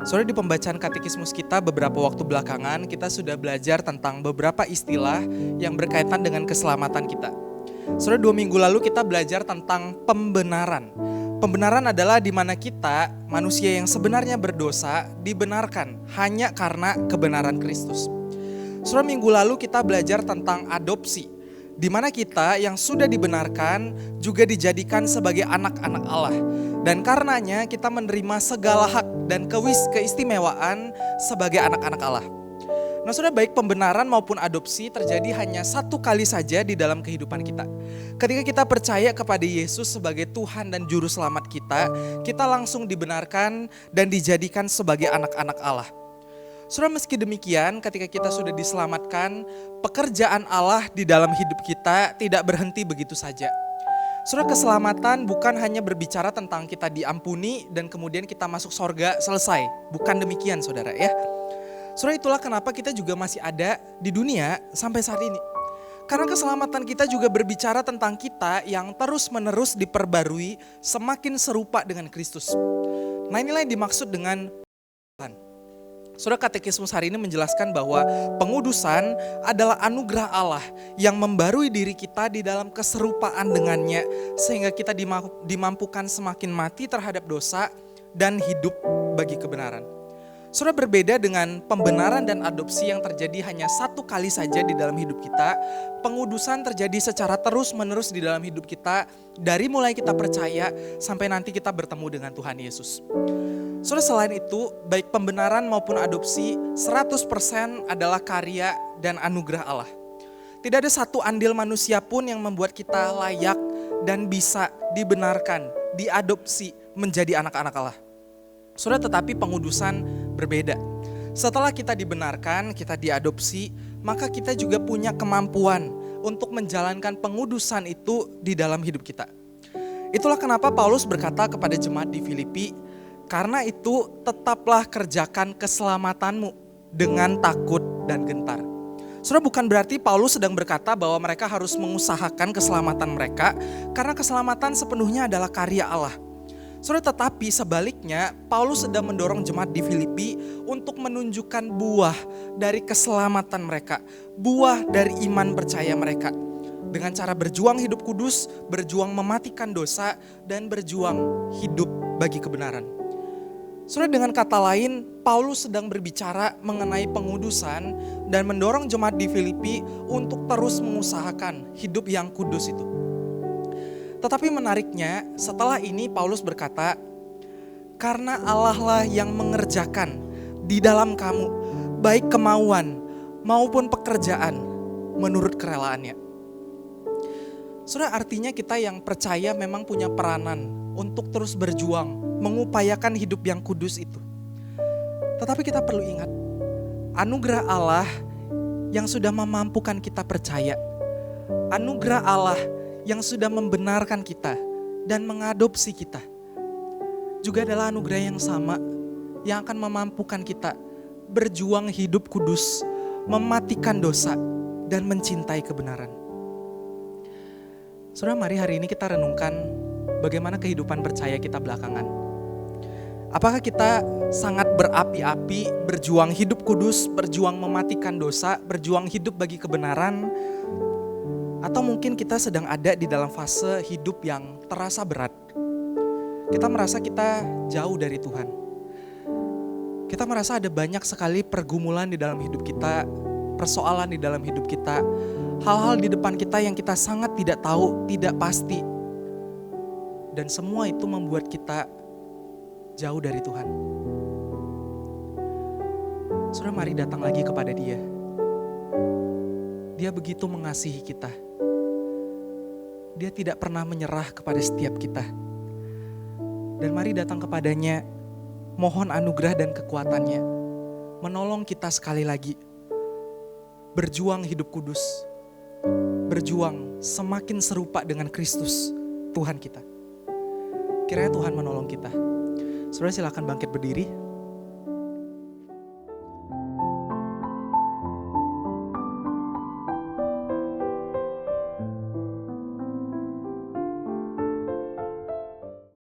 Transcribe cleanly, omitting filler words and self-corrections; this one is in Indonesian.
Saudara, di pembacaan katekismus kita beberapa waktu belakangan, kita sudah belajar tentang beberapa istilah yang berkaitan dengan keselamatan kita. Saudara, 2 minggu lalu kita belajar tentang pembenaran. Pembenaran adalah di mana kita, manusia yang sebenarnya berdosa, dibenarkan hanya karena kebenaran Kristus. Saudara, minggu lalu kita belajar tentang adopsi, di mana kita yang sudah dibenarkan juga dijadikan sebagai anak-anak Allah. Dan karenanya kita menerima segala hak dan keistimewaan sebagai anak-anak Allah. Nah saudara, baik pembenaran maupun adopsi terjadi hanya satu kali saja di dalam kehidupan kita. Ketika kita percaya kepada Yesus sebagai Tuhan dan Juru Selamat kita langsung dibenarkan dan dijadikan sebagai anak-anak Allah. Saudara, meski demikian ketika kita sudah diselamatkan, pekerjaan Allah di dalam hidup kita tidak berhenti begitu saja. Saudara, keselamatan bukan hanya berbicara tentang kita diampuni dan kemudian kita masuk sorga selesai. Bukan demikian saudara ya. Saudara, itulah kenapa kita juga masih ada di dunia sampai saat ini. Karena keselamatan kita juga berbicara tentang kita yang terus-menerus diperbarui semakin serupa dengan Kristus. Nah inilah yang dimaksud dengan Tuhan. Saudara, katekismus hari ini menjelaskan bahwa pengudusan adalah anugerah Allah yang membarui diri kita di dalam keserupaan dengannya sehingga kita dimampukan semakin mati terhadap dosa dan hidup bagi kebenaran. Saudara, berbeda dengan pembenaran dan adopsi yang terjadi hanya satu kali saja di dalam hidup kita, pengudusan terjadi secara terus-menerus di dalam hidup kita dari mulai kita percaya sampai nanti kita bertemu dengan Tuhan Yesus. Saudara, selain itu, baik pembenaran maupun adopsi 100% adalah karya dan anugerah Allah. Tidak ada satu andil manusia pun yang membuat kita layak dan bisa dibenarkan, diadopsi menjadi anak-anak Allah. Saudara, tetapi pengudusan berbeda. Setelah kita dibenarkan, kita diadopsi, maka kita juga punya kemampuan untuk menjalankan pengudusan itu di dalam hidup kita. Itulah kenapa Paulus berkata kepada jemaat di Filipi, karena itu tetaplah kerjakan keselamatanmu dengan takut dan gentar. Saudara, bukan berarti Paulus sedang berkata bahwa mereka harus mengusahakan keselamatan mereka, karena keselamatan sepenuhnya adalah karya Allah. Saudara, tetapi sebaliknya Paulus sedang mendorong jemaat di Filipi untuk menunjukkan buah dari keselamatan mereka, buah dari iman percaya mereka. Dengan cara berjuang hidup kudus, berjuang mematikan dosa, dan berjuang hidup bagi kebenaran. Saudara, dengan kata lain, Paulus sedang berbicara mengenai pengudusan dan mendorong jemaat di Filipi untuk terus mengusahakan hidup yang kudus itu. Tetapi menariknya, setelah ini Paulus berkata, karena Allah lah yang mengerjakan di dalam kamu, baik kemauan maupun pekerjaan menurut kerelaannya. Saudara, artinya kita yang percaya memang punya peranan untuk terus berjuang, mengupayakan hidup yang kudus itu. Tetapi kita perlu ingat, anugerah Allah yang sudah memampukan kita percaya, anugerah Allah yang sudah membenarkan kita dan mengadopsi kita, juga adalah anugerah yang sama yang akan memampukan kita berjuang hidup kudus, mematikan dosa, dan mencintai kebenaran. Saudara, mari hari ini kita renungkan bagaimana kehidupan percaya kita belakangan. Apakah kita sangat berapi-api, berjuang hidup kudus, berjuang mematikan dosa, berjuang hidup bagi kebenaran, atau mungkin kita sedang ada di dalam fase hidup yang terasa berat. Kita merasa kita jauh dari Tuhan. Kita merasa ada banyak sekali pergumulan di dalam hidup kita, persoalan di dalam hidup kita, hal-hal di depan kita yang kita sangat tidak tahu, tidak pasti. Dan semua itu membuat kita jauh dari Tuhan. Saudara, mari datang lagi kepada Dia. Dia begitu mengasihi kita. Dia tidak pernah menyerah kepada setiap kita. Dan mari datang kepadanya, mohon anugerah dan kekuatannya, menolong kita sekali lagi, berjuang hidup kudus, berjuang semakin serupa dengan Kristus, Tuhan kita. Kiranya Tuhan menolong kita. Saudara, silakan bangkit berdiri.